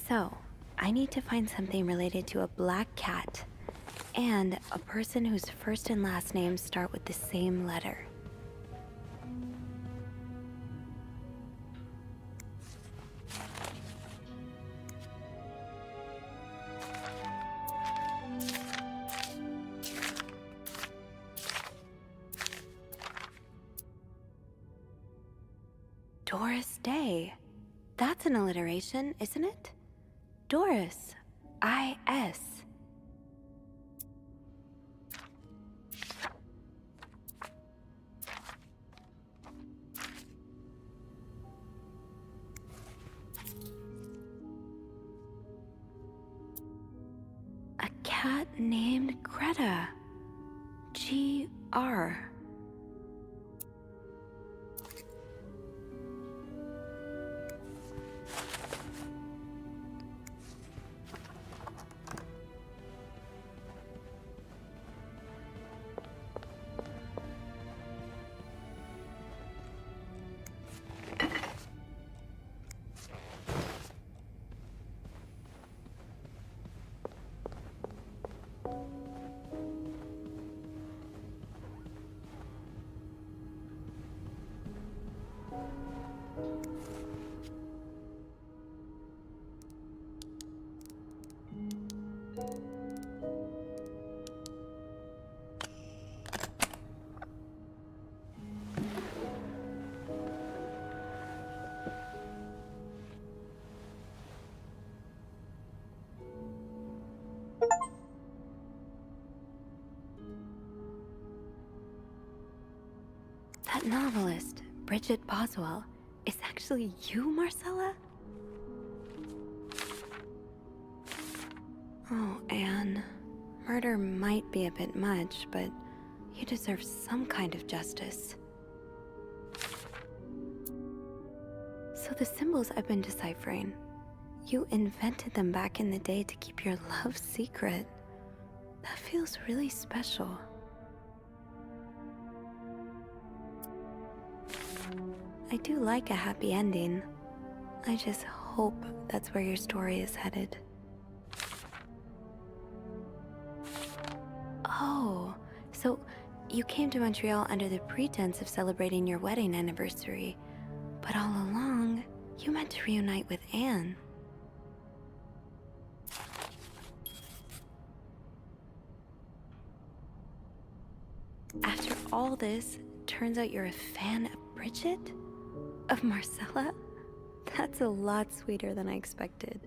So, I need to find something related to a black cat and a person whose first and last names start with the same letter. Doris Day. That's an alliteration, isn't it? Doris. I-S. A cat named Greta. G-R. That novelist, Bridget Boswell, is actually you, Marcella? Oh, Anne. Murder might be a bit much, but you deserve some kind of justice. So the symbols I've been deciphering, you invented them back in the day to keep your love secret. That feels really special. I do like a happy ending. I just hope that's where your story is headed. Oh, so you came to Montreal under the pretense of celebrating your wedding anniversary, but all along, you meant to reunite with Anne. After all this, turns out you're a fan of Bridget? Of Marcella? That's a lot sweeter than I expected.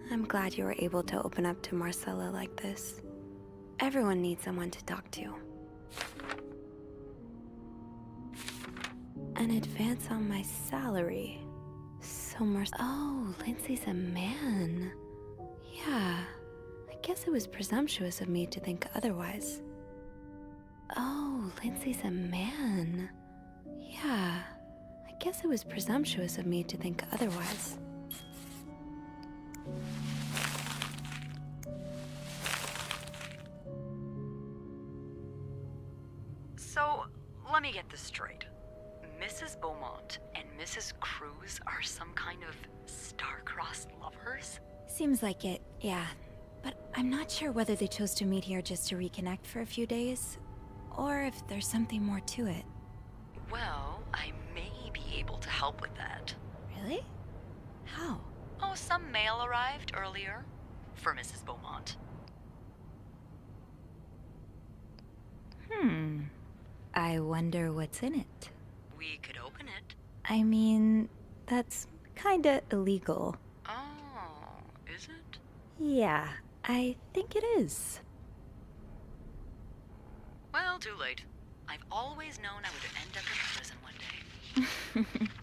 I'm glad you were able to open up to Marcella like this. Everyone needs someone to talk to. An advance on my salary. So oh, Lindsay's a man. Yeah, I guess it was presumptuous of me to think otherwise. Oh, Lindsay's a man. Yeah, I guess it was presumptuous of me to think otherwise. So, let me get this straight. Mrs. Beaumont and Mrs. Cruz are some kind of star-crossed lovers? Seems like it, yeah. But I'm not sure whether they chose to meet here just to reconnect for a few days, or if there's something more to it. Well, I may be able to help with that. Really? How? Oh, some mail arrived earlier for Mrs. Beaumont. I wonder what's in it. We could open it. I mean, that's kinda illegal. Oh, is it? Yeah, I think it is. Well, too late. I've always known I would end up in prison one day.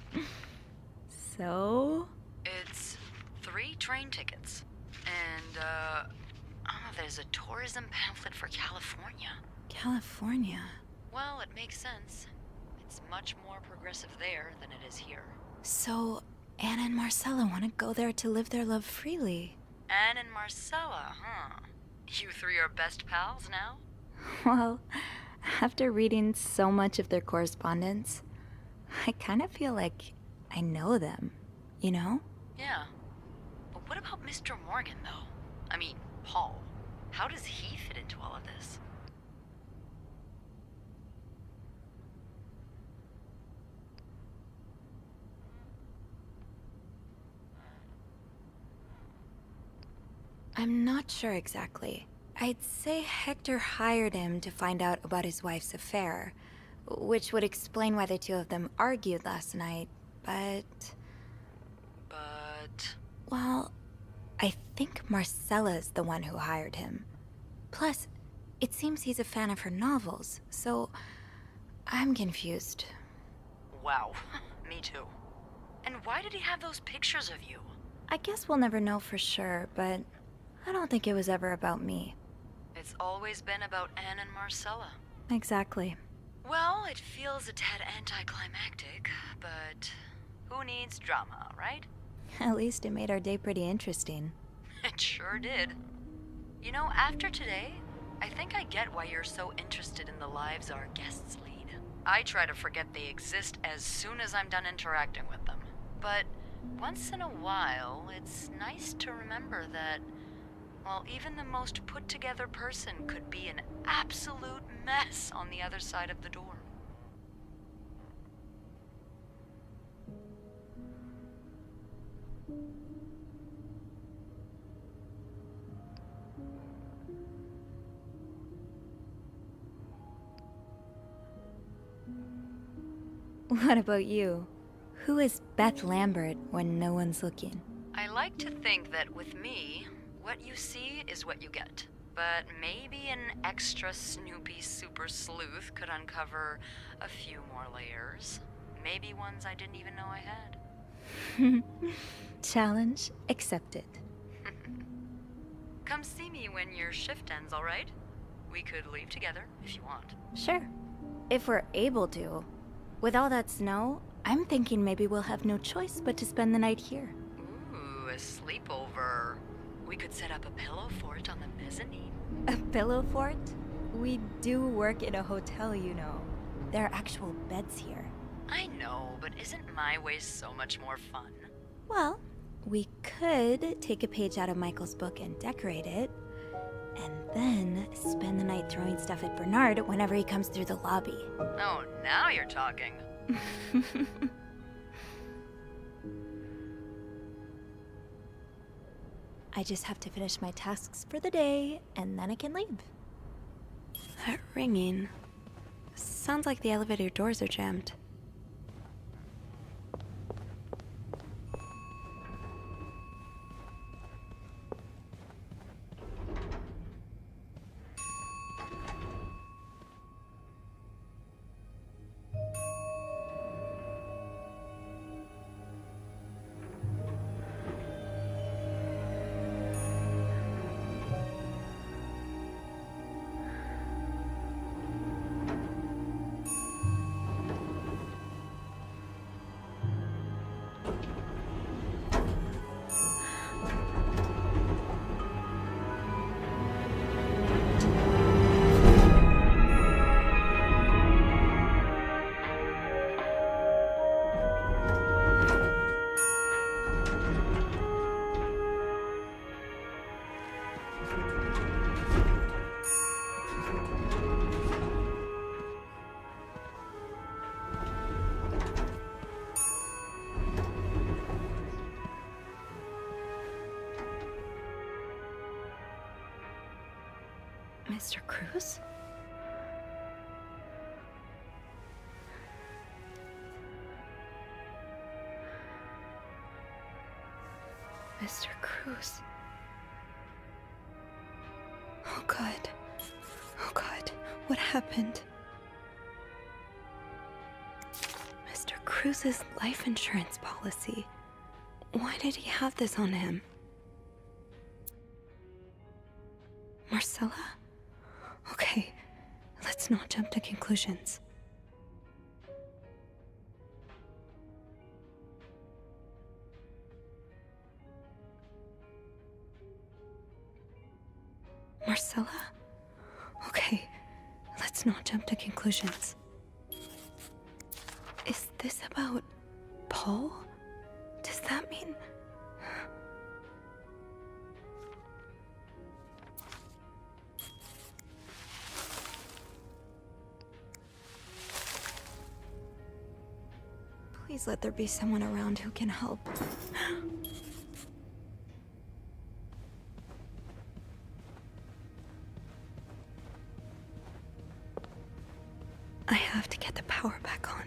So? It's 3 train tickets. And, there's a tourism pamphlet for California. California? Well, it makes sense. It's much more progressive there than it is here. So, Anne and Marcella want to go there to live their love freely. Anne and Marcella, huh? You 3 are best pals now? Well, after reading so much of their correspondence, I kind of feel like I know them. you know? Yeah. But what about Mr. Morgan, though? I mean, Paul. How does he fit into all of this? I'm not sure exactly. I'd say Hector hired him to find out about his wife's affair, which would explain why the two of them argued last night, but... Well, I think Marcella's the one who hired him. Plus, it seems he's a fan of her novels, so I'm confused. Wow, me too. And why did he have those pictures of you? I guess we'll never know for sure, but I don't think it was ever about me. It's always been about Anne and Marcella. Exactly. Well, it feels a tad anticlimactic, but who needs drama, right? At least it made our day pretty interesting. It sure did. You know, after today, I think I get why you're so interested in the lives our guests lead. I try to forget they exist as soon as I'm done interacting with them. But once in a while, it's nice to remember that, well, even the most put-together person could be an absolute mess on the other side of the door. What about you? Who is Beth Lambert when no one's looking? I like to think that with me, what you see is what you get. But maybe an extra snoopy super sleuth could uncover a few more layers. Maybe ones I didn't even know I had. Challenge accepted. Come see me when your shift ends, all right? We could leave together if you want. Sure. If we're able to. With all that snow, I'm thinking maybe we'll have no choice but to spend the night here. Ooh, a sleepover. We could set up a pillow fort on the mezzanine. A pillow fort? We do work in a hotel, you know. There are actual beds here. I know, but isn't my way so much more fun? Well, we could take a page out of Michael's book and decorate it, and then spend the night throwing stuff at Bernard whenever he comes through the lobby. Oh, now you're talking. I just have to finish my tasks for the day, and then I can leave. That ringing. Sounds like the elevator doors are jammed. Mr. Cruz? Mr. Cruz. Oh God. Oh God. What happened? Mr. Cruz's life insurance policy. Why did he have this on him? Marcella? Okay, let's not jump to conclusions. Marcella? Okay, let's not jump to conclusions. Is this about Paul? Does that that mean? Please let there be someone around who can help. I have to get the power back on.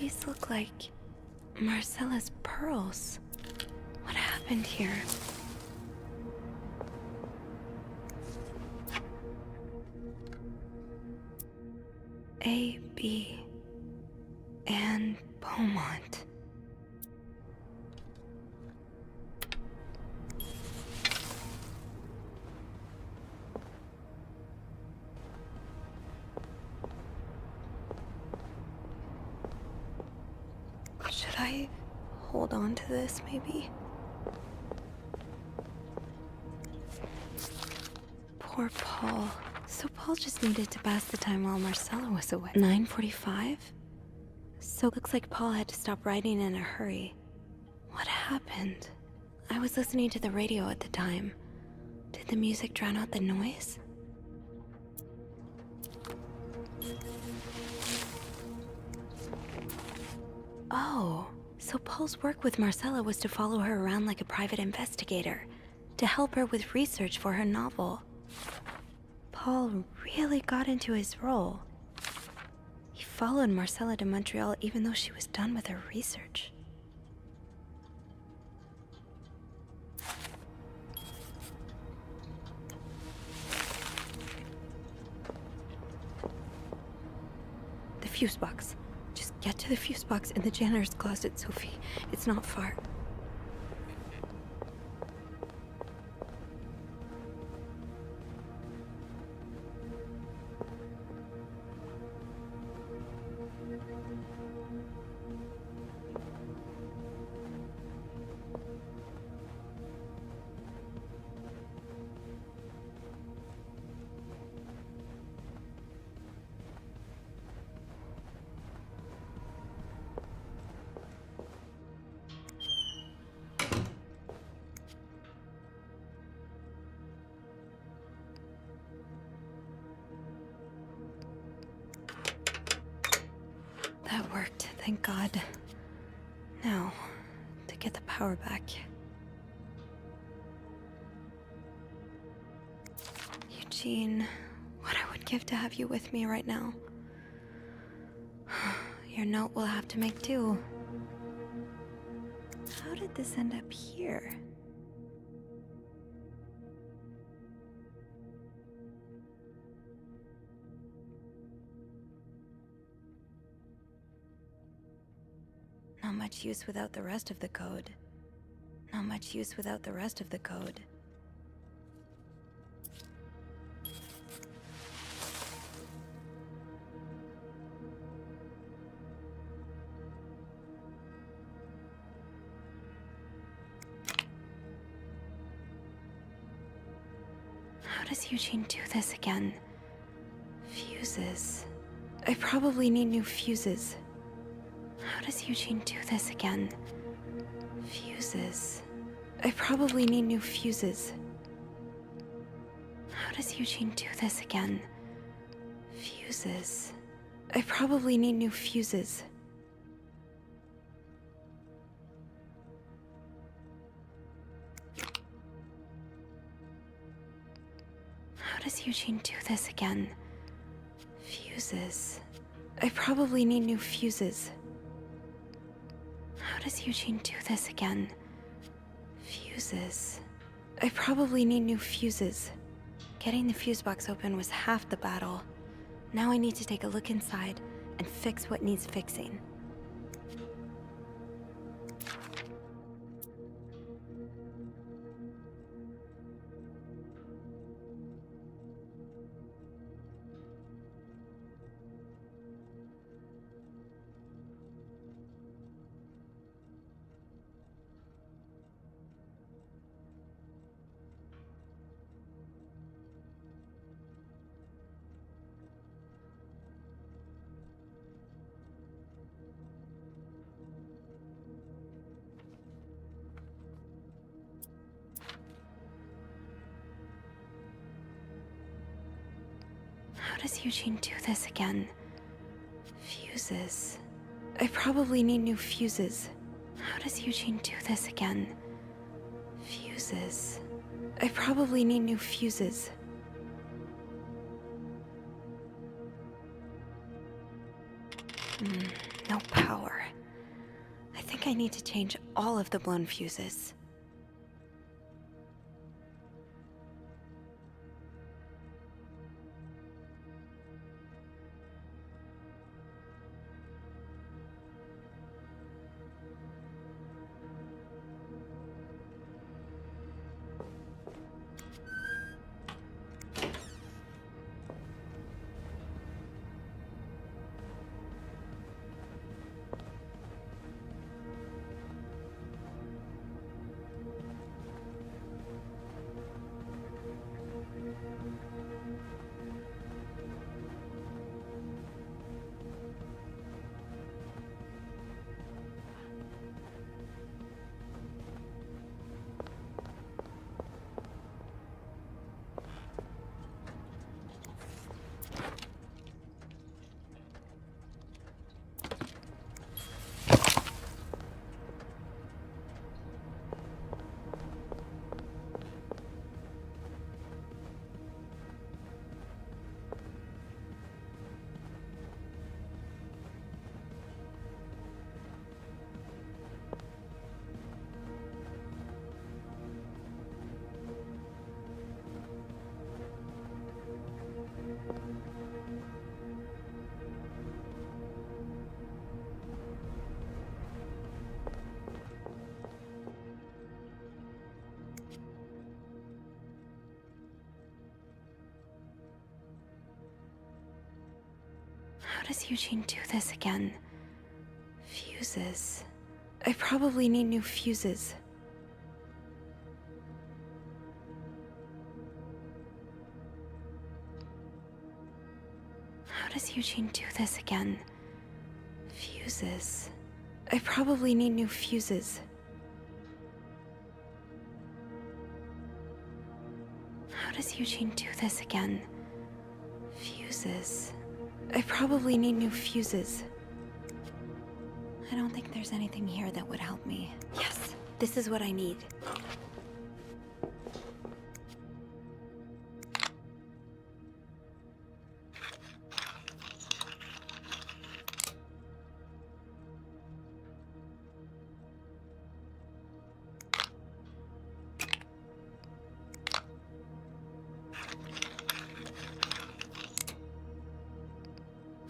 These look like Marcella's pearls. What happened here? A, B, and Beaumont. Should I hold on to this, maybe? Poor Paul. So Paul just needed to pass the time while Marcella was away. 9:45? So looks like Paul had to stop writing in a hurry. What happened? I was listening to the radio at the time. Did the music drown out the noise? Oh, so Paul's work with Marcella was to follow her around like a private investigator, to help her with research for her novel. Paul really got into his role. He followed Marcella to Montreal even though she was done with her research. The fuse box. Just get to the fuse box in the janitor's closet, Sophie. It's not far. That worked, thank God. Now, to get the power back. Eugene, what I would give to have you with me right now. Your note will have to make do. How did this end up here? Not much use without the rest of the code. Not much use without the rest of the code. How does Eugene do this again? Fuses. I probably need new fuses. How does Eugene do this again? Fuses. I probably need new fuses. How does Eugene do this again? Fuses. I probably need new fuses. How does Eugene do this again? Fuses. I probably need new fuses. How does Eugene do this again? Fuses. I probably need new fuses. Getting the fuse box open was half the battle. Now I need to take a look inside and fix what needs fixing. How does Eugene do this again? Fuses. I probably need new fuses. How does Eugene do this again? Fuses. I probably need new fuses. No power. I think I need to change all of the blown fuses. How does Eugene do this again? Fuses. I probably need new fuses. How does Eugene do this again? Fuses. I probably need new fuses. How does Eugene do this again? Fuses. I probably need new fuses. I don't think there's anything here that would help me. Yes, this is what I need.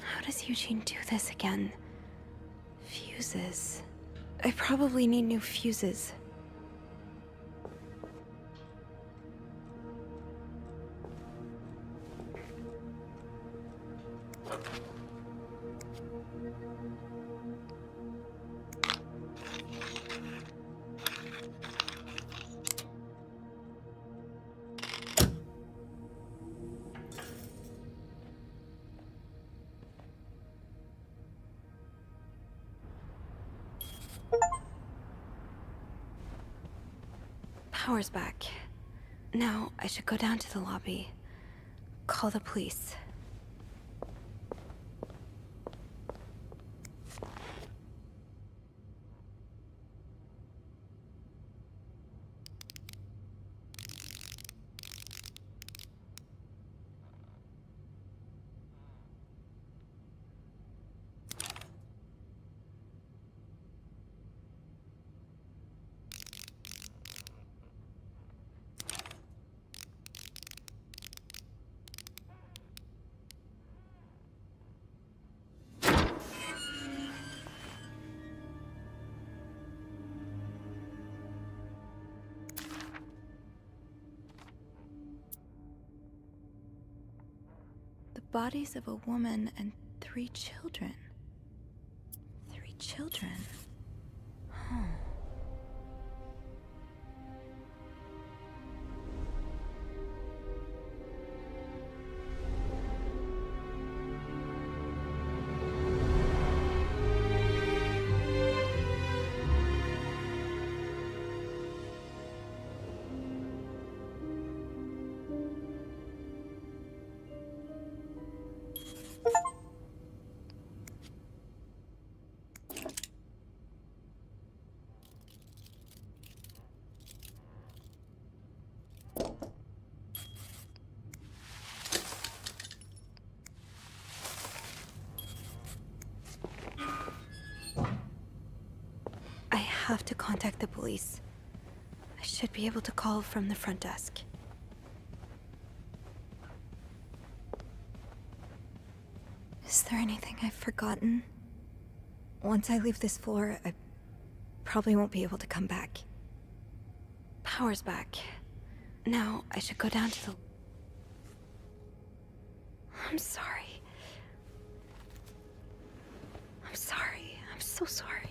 How does Eugene do this again? Fuses. I probably need new fuses. Power's back. Now I should go down to the lobby. Call the police. Bodies of a woman and 3 children. 3 children? Oh. have to contact the police. I should be able to call from the front desk. Is there anything I've forgotten? Once I leave this floor, I probably won't be able to come back. Power's back. Now I should go down to the... I'm sorry. I'm sorry. I'm so sorry.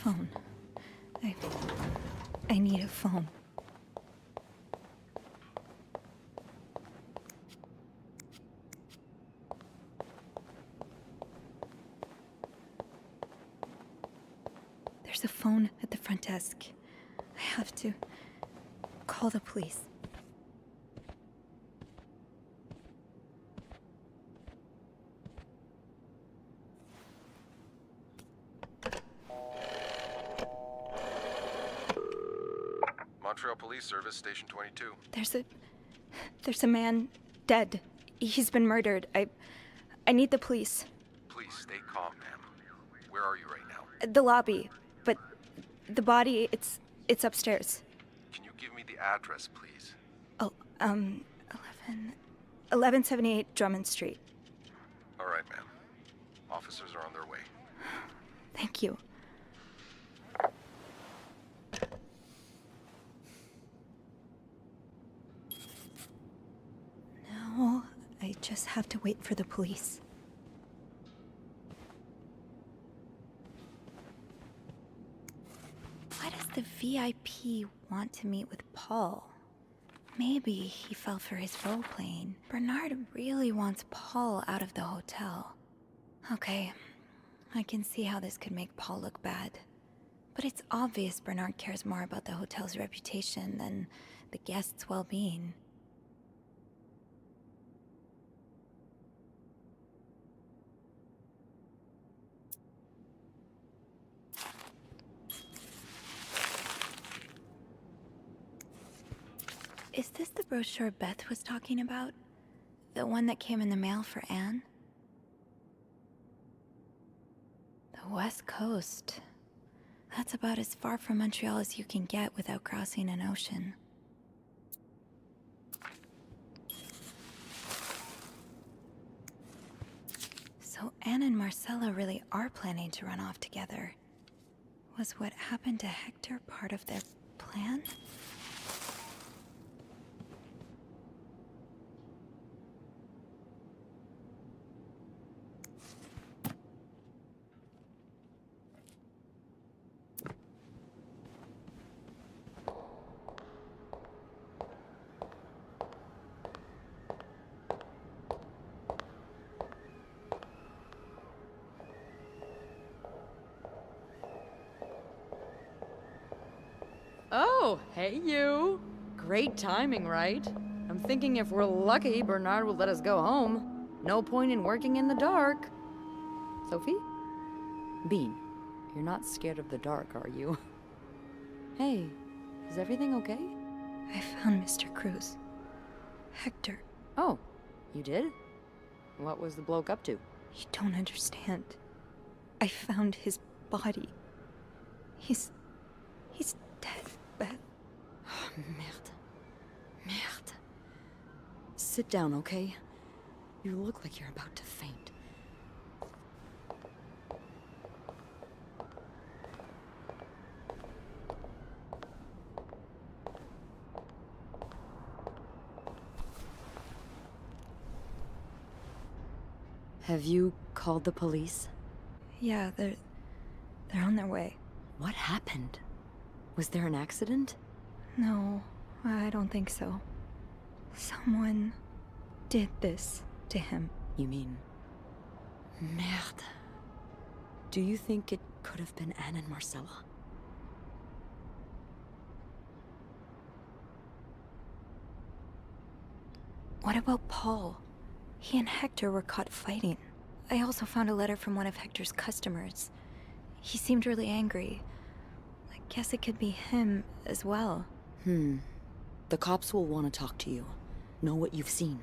Phone. I need a phone. There's a phone at the front desk. I have to call the police. Montreal Police Service, Station 22. There's a man dead. He's been murdered. I need the police. Please stay calm, ma'am. Where are you right now? The lobby, but the body, it's upstairs. Can you give me the address, please? Oh, 1178 Drummond Street. All right, ma'am. Officers are on their way. Thank you. Now, I just have to wait for the police. Why does the VIP want to meet with Paul? Maybe he fell for his role playing. Bernard really wants Paul out of the hotel. Okay, I can see how this could make Paul look bad. But it's obvious Bernard cares more about the hotel's reputation than the guests' well-being. Is this the brochure Beth was talking about? The one that came in the mail for Anne? The West Coast. That's about as far from Montreal as you can get without crossing an ocean. So Anne and Marcella really are planning to run off together. Was what happened to Hector part of their plan? Oh, hey you. Great timing, right? I'm thinking if we're lucky, Bernard will let us go home. No point in working in the dark. Sophie? Bean, you're not scared of the dark, are you? Hey, is everything okay? I found Mr. Cruz. Hector. Oh, you did? What was the bloke up to? You don't understand. I found his body. He's dead, Beth. Oh, merde. Merde. Sit down, okay? You look like you're about to faint. Have you called the police? Yeah, they're on their way. What happened? Was there an accident? No, I don't think so. Someone did this to him. You mean... Merde. Do you think it could have been Anne and Marcella? What about Paul? He and Hector were caught fighting. I also found a letter from one of Hector's customers. He seemed really angry. I guess it could be him as well. The cops will want to talk to you. Know what you've seen.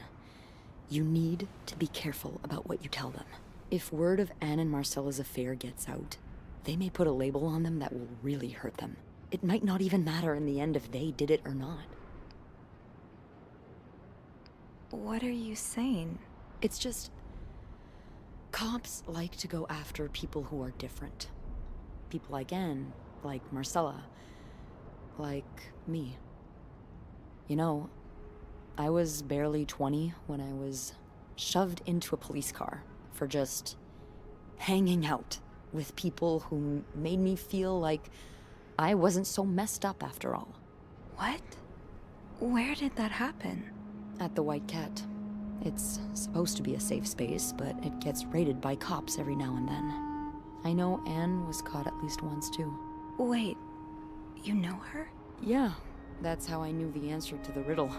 You need to be careful about what you tell them. If word of Anne and Marcella's affair gets out, they may put a label on them that will really hurt them. It might not even matter in the end if they did it or not. What are you saying? It's just... cops like to go after people who are different. People like Anne, like Marcella, like me. You know, I was barely 20 when I was shoved into a police car for just hanging out with people who made me feel like I wasn't so messed up after all. What? Where did that happen? At the White Cat. It's supposed to be a safe space, but it gets raided by cops every now and then. I know Anne was caught at least once too. Wait, you know her? Yeah, that's how I knew the answer to the riddle.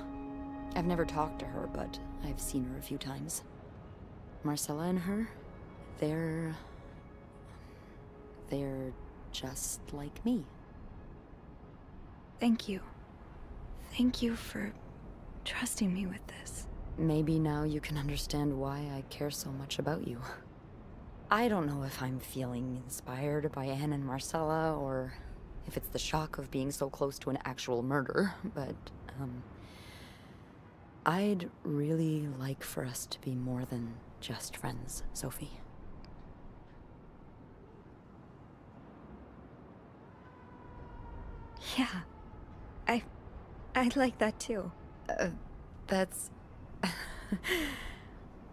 I've never talked to her, but I've seen her a few times. Marcella and her, they're just like me. Thank you. Thank you for trusting me with this. Maybe now you can understand why I care so much about you. I don't know if I'm feeling inspired by Anne and Marcella, or if it's the shock of being so close to an actual murder, but, I'd really like for us to be more than just friends, Sophie. Yeah, I'd like that too. That's...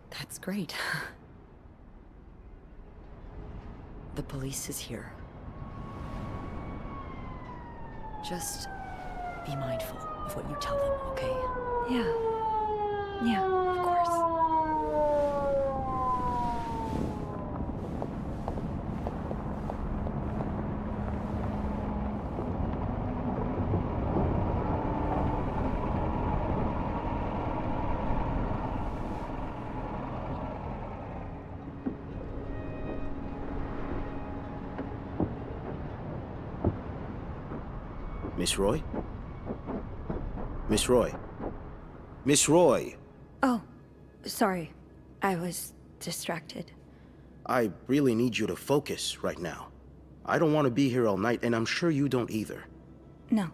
that's great. The police is here. Just be mindful of what you tell them, okay? Yeah, of course. Miss Roy? Miss Roy? Miss Roy! Oh, sorry. I was distracted. I really need you to focus right now. I don't want to be here all night, and I'm sure you don't either. No,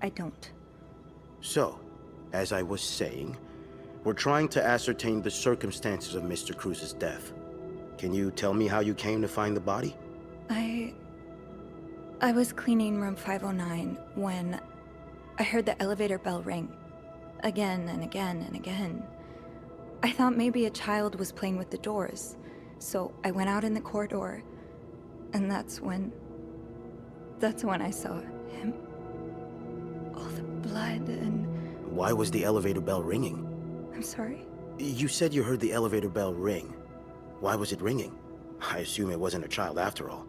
I don't. So, as I was saying, we're trying to ascertain the circumstances of Mr. Cruz's death. Can you tell me how you came to find the body? I was cleaning room 509 when I heard the elevator bell ring. Again and again and again. I thought maybe a child was playing with the doors, so I went out in the corridor, and that's when I saw him. All the blood and... Why was the elevator bell ringing? I'm sorry? You said you heard the elevator bell ring. Why was it ringing? I assume it wasn't a child after all.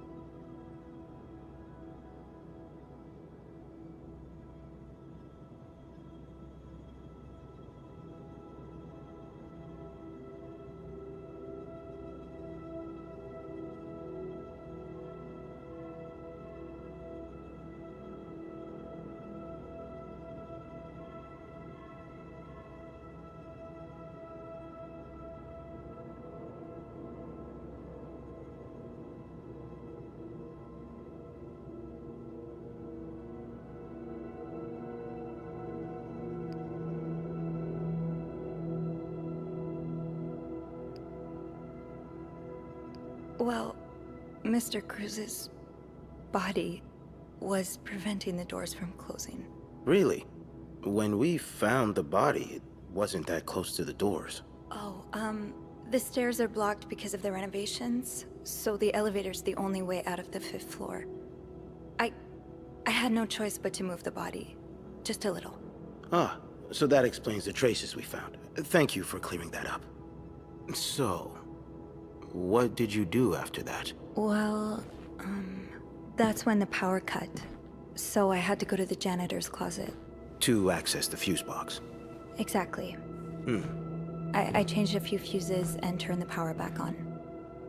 Well, Mr. Cruz's body was preventing the doors from closing. Really? When we found the body, it wasn't that close to the doors. Oh, the stairs are blocked because of the renovations, so the elevator's the only way out of the 5th floor. I had no choice but to move the body. Just a little. Ah, so that explains the traces we found. Thank you for clearing that up. So, what did you do after that? Well, that's when the power cut. So I had to go to the janitor's closet. To access the fuse box. Exactly. I changed a few fuses and turned the power back on.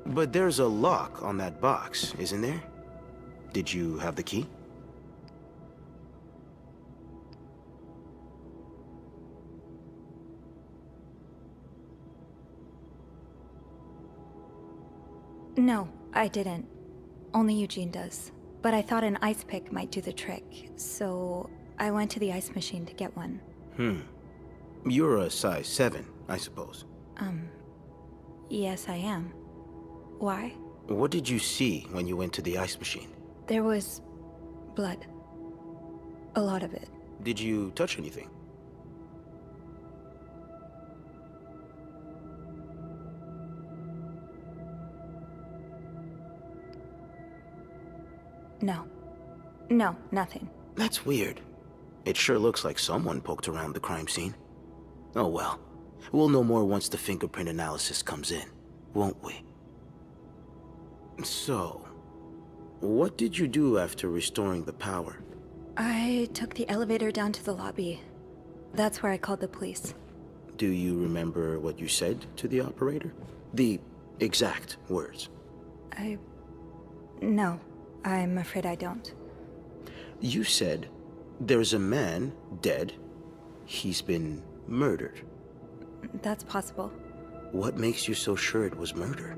But there's a lock on that box, isn't there? Did you have the key? No, I didn't. Only Eugene does. But I thought an ice pick might do the trick, so I went to the ice machine to get one. You're a size 7, I suppose. Yes, I am. Why? What did you see when you went to the ice machine? There was blood. A lot of it. Did you touch anything? No. No, nothing. That's weird. It sure looks like someone poked around the crime scene. Oh well. We'll know more once the fingerprint analysis comes in, won't we? So, what did you do after restoring the power? I took the elevator down to the lobby. That's where I called the police. Do you remember what you said to the operator? The exact words. No, I'm afraid I don't. You said, there's a man dead. He's been murdered. That's possible. What makes you so sure it was murder?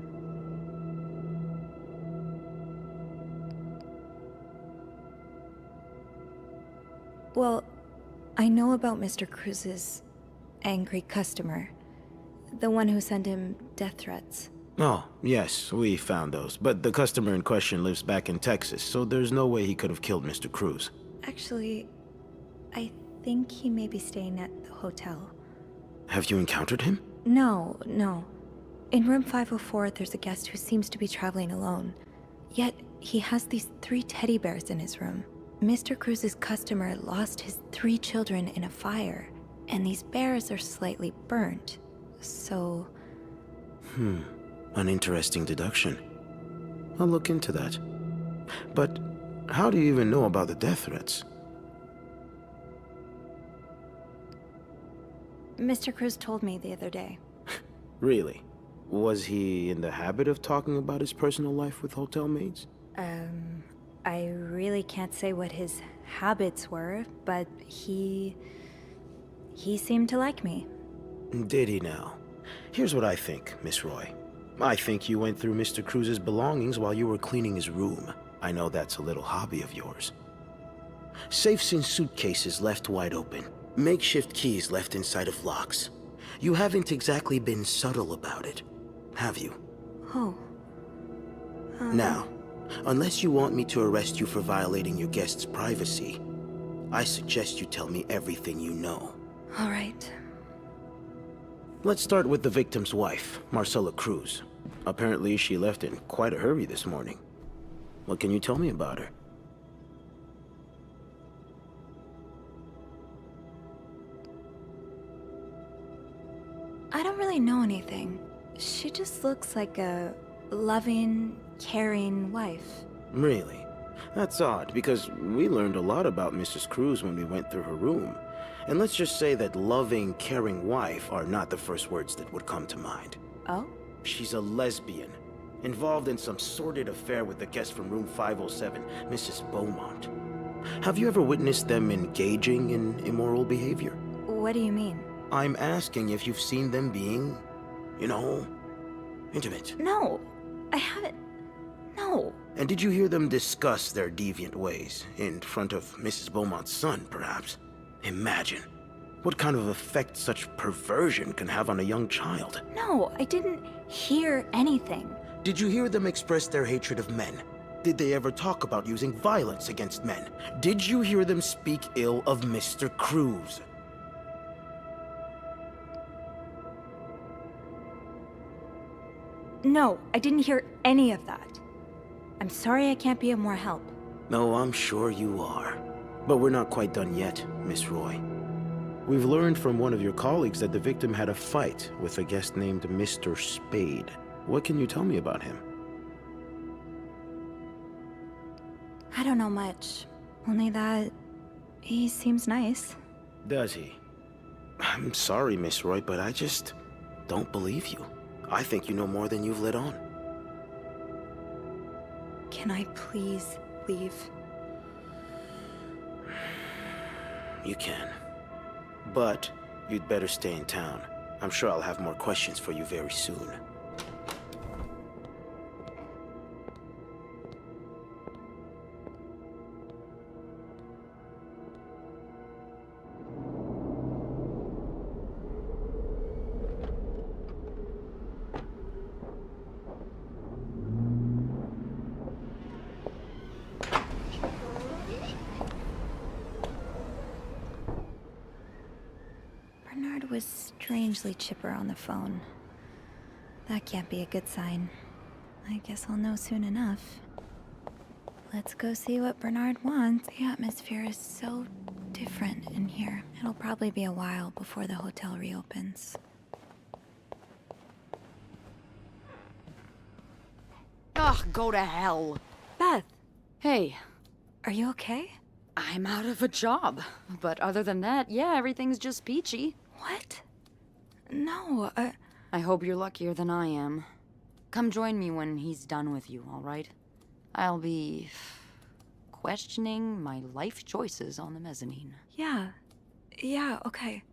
Well, I know about Mr. Cruz's angry customer. The one who sent him death threats. Oh, yes, we found those. But the customer in question lives back in Texas, so there's no way he could have killed Mr. Cruz. Actually, I think he may be staying at the hotel. Have you encountered him? No. In room 504, there's a guest who seems to be traveling alone. Yet, he has these 3 teddy bears in his room. Mr. Cruz's customer lost his 3 children in a fire, and these bears are slightly burnt. So... An interesting deduction. I'll look into that. But how do you even know about the death threats? Mr. Cruz told me the other day. Really? Was he in the habit of talking about his personal life with hotel maids? I really can't say what his habits were, but he seemed to like me. Did he now? Here's what I think, Miss Roy. I think you went through Mr. Cruz's belongings while you were cleaning his room. I know that's a little hobby of yours. Safes in suitcases left wide open. Makeshift keys left inside of locks. You haven't exactly been subtle about it, have you? Oh. Now, unless you want me to arrest you for violating your guest's privacy, I suggest you tell me everything you know. All right. Let's start with the victim's wife, Marcela Cruz. Apparently, she left in quite a hurry this morning. What can you tell me about her? I don't really know anything. She just looks like a loving, caring wife. Really? That's odd, because we learned a lot about Mrs. Cruz when we went through her room. And let's just say that loving, caring wife are not the first words that would come to mind. Oh? She's a lesbian, involved in some sordid affair with the guest from room 507, Mrs. Beaumont. Have you ever witnessed them engaging in immoral behavior? What do you mean? I'm asking if you've seen them being, intimate. No, I haven't. No. And did you hear them discuss their deviant ways in front of Mrs. Beaumont's son, perhaps? Imagine what kind of effect such perversion can have on a young child. No, I didn't hear anything. Did you hear them express their hatred of men? Did they ever talk about using violence against men? Did you hear them speak ill of Mr. Cruz? No, I didn't hear any of that. I'm sorry I can't be of more help. No, I'm sure you are. But we're not quite done yet, Miss Roy. We've learned from one of your colleagues that the victim had a fight with a guest named Mr. Spade. What can you tell me about him? I don't know much. Only that he seems nice. Does he? I'm sorry, Miss Roy, but I just don't believe you. I think you know more than you've let on. Can I please leave? You can. But you'd better stay in town. I'm sure I'll have more questions for you very soon. Bernard was strangely chipper on the phone. That can't be a good sign. I guess I'll know soon enough. Let's go see what Bernard wants. The atmosphere is so different in here. It'll probably be a while before the hotel reopens. Ugh, go to hell. Beth, Hey, are you okay? I'm out of a job. But other than that, yeah, everything's just peachy. What? No, I hope you're luckier than I am. Come join me when he's done with you, all right? I'll be questioning my life choices on the mezzanine. yeah, okay.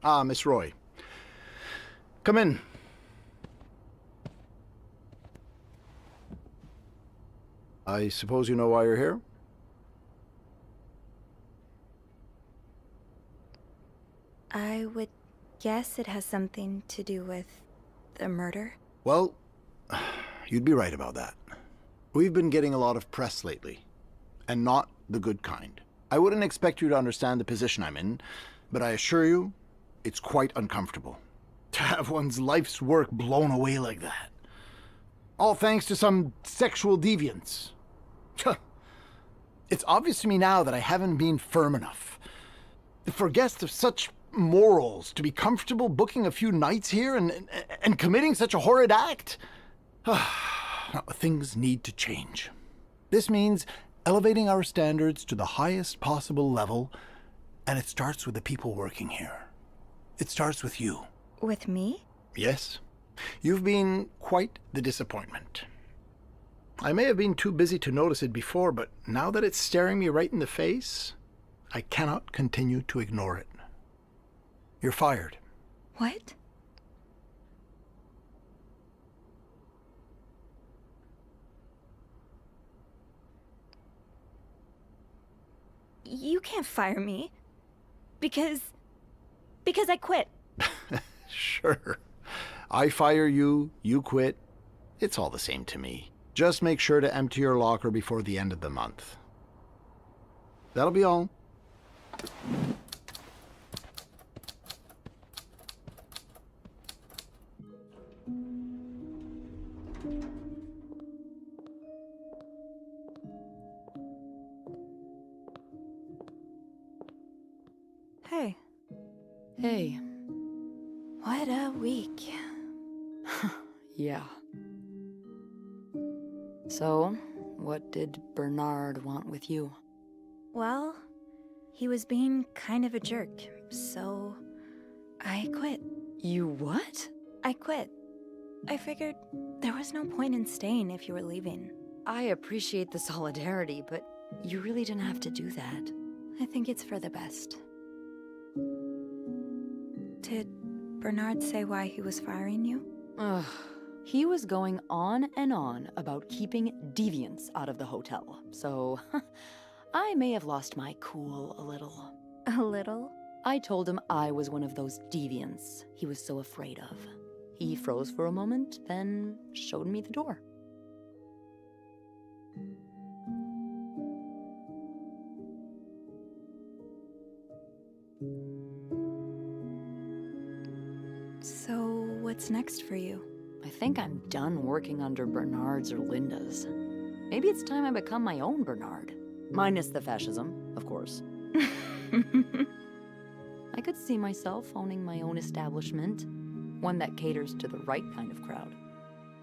Ah, Miss Roy. Come in. I suppose you know why you're here? I would guess it has something to do with the murder. Well, you'd be right about that. We've been getting a lot of press lately, and not the good kind. I wouldn't expect you to understand the position I'm in, but I assure you, it's quite uncomfortable to have one's life's work blown away like that. All thanks to some sexual deviance. It's obvious to me now that I haven't been firm enough. For guests of such morals to be comfortable booking a few nights here and committing such a horrid act? Things need to change. This means elevating our standards to the highest possible level, and it starts with the people working here. It starts with you. With me? Yes. You've been quite the disappointment. I may have been too busy to notice it before, but now that it's staring me right in the face, I cannot continue to ignore it. You're fired. What? You can't fire me. Because I quit. Sure. I fire you, you quit. It's all the same to me. Just make sure to empty your locker before the end of the month. That'll be all. Hey, Hey. what a week. Yeah. So, what did Bernard want with you? Well, he was being kind of a jerk, so I quit. You what? I quit. I figured there was no point in staying if you were leaving. I appreciate the solidarity, but you really didn't have to do that. I think it's for the best. Did Bernard say why he was firing you? Ugh. He was going on and on about keeping deviants out of the hotel, so I may have lost my cool a little. A little? I told him I was one of those deviants he was so afraid of. He froze for a moment, then showed me the door. So, what's next for you? I think I'm done working under Bernard's or Linda's. Maybe it's time I become my own Bernard. Minus the fascism, of course. I could see myself owning my own establishment. one that caters to the right kind of crowd.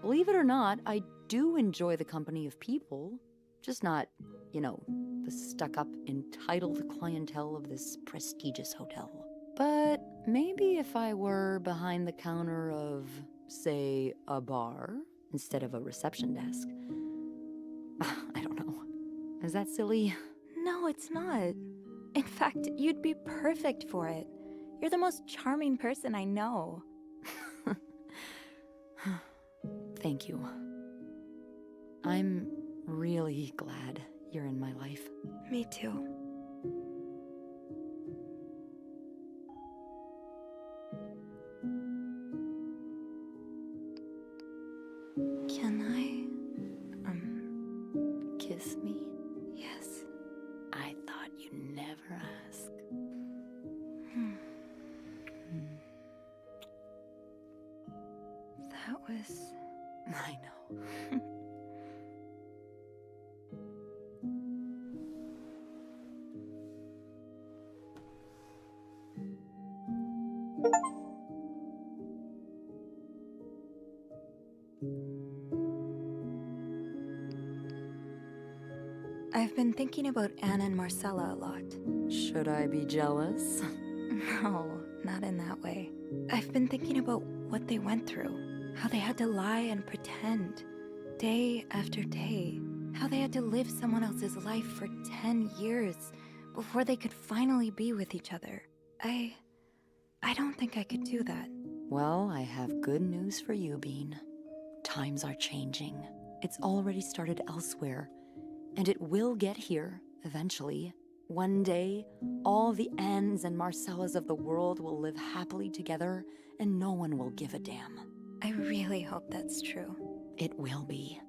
Believe it or not, I do enjoy the company of people, just not, the stuck-up, entitled clientele of this prestigious hotel. But maybe if I were behind the counter of, say, a bar instead of a reception desk. I don't know. Is that silly? No, it's not. In fact, you'd be perfect for it. You're the most charming person I know. Thank you. I'm really glad you're in my life. Me too. Can I, Kiss me? yes. I thought you'd never ask. That was... I know. I've been thinking about Anne and Marcella a lot. Should I be jealous? No, not in that way. I've been thinking about what they went through. How they had to lie and pretend, day after day. How they had to live someone else's life for 10 years before they could finally be with each other. I don't think I could do that. Well, I have good news for you, Bean. Times are changing. It's already started elsewhere, and it will get here eventually. One day, all the Annes and Marcellas of the world will live happily together, and no one will give a damn. I really hope that's true. It will be.